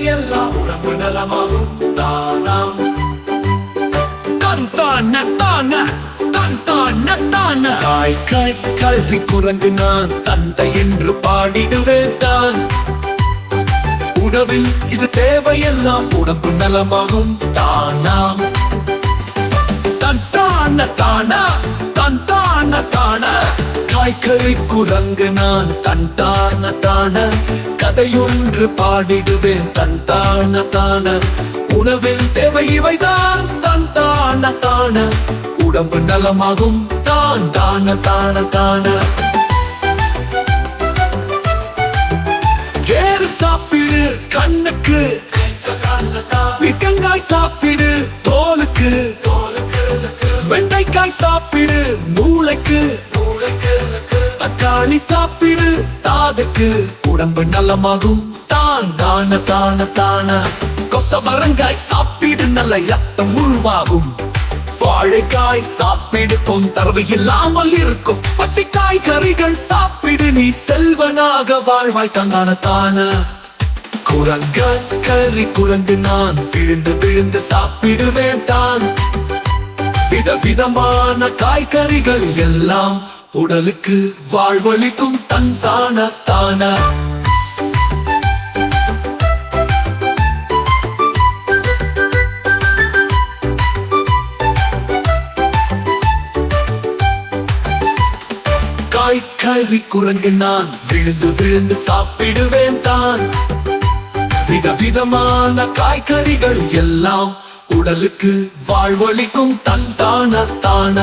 தேவையெல்லாம் உடம்பு நலமாகும் தானாம். தந்தான தான தந்தான தான காய் காய் கல்வி குரங்கு நான் தந்தை என்று பாடிடுவேன் தான். உணவில் இது தேவையெல்லாம் உடம்பு நலமாகும் தானாம். தந்தான தான தந்தான தான காய்கறி குரங்கு நான் தந்தான தான கதையொன்று பாடிடுவேன் தந்தான தான. உணவில் தேவை இவைதான் தந்தான தான உடம்பு நலமாகும் தான் தான தான தான. கேரட் சாப்பிடு கண்ணுக்கு, பீர்க்கங்காய் சாப்பிடு தோலுக்கு, வெண்டைக்காய் சாப்பிடு மூளைக்கு, தக்காளி சாப்பிடு தாதுக்கு உடம்பு நலமாகும் தான் தான தான தான. கொத்தவரங்காய் சாப்பிடு நல்ல ரத்தம் உருவாகும். வாழைக்காய் சாப்பிடு தொந்தரவு இல்லாமல் இருக்கும். பச்சை காய்கறிகள் சாப்பிடு நீ செல்வனாக வாழ்வாய் தந்தான தான. குரங்கன் கறி குரங்கு நான் விழுந்து விழுந்து சாப்பிடுவேன் தான். விதவிதமான காய்கறிகள் எல்லாம் உடலுக்கு வாழ்வளிக்கும் தந்தான தான. காய்கறி குரங்கு நான் விழுந்து விழுந்து சாப்பிடுவேன் தான். விதவிதமான காய்கறிகள் எல்லாம் உடலுக்கு வாழ்வளிக்கும் தந்தான தான.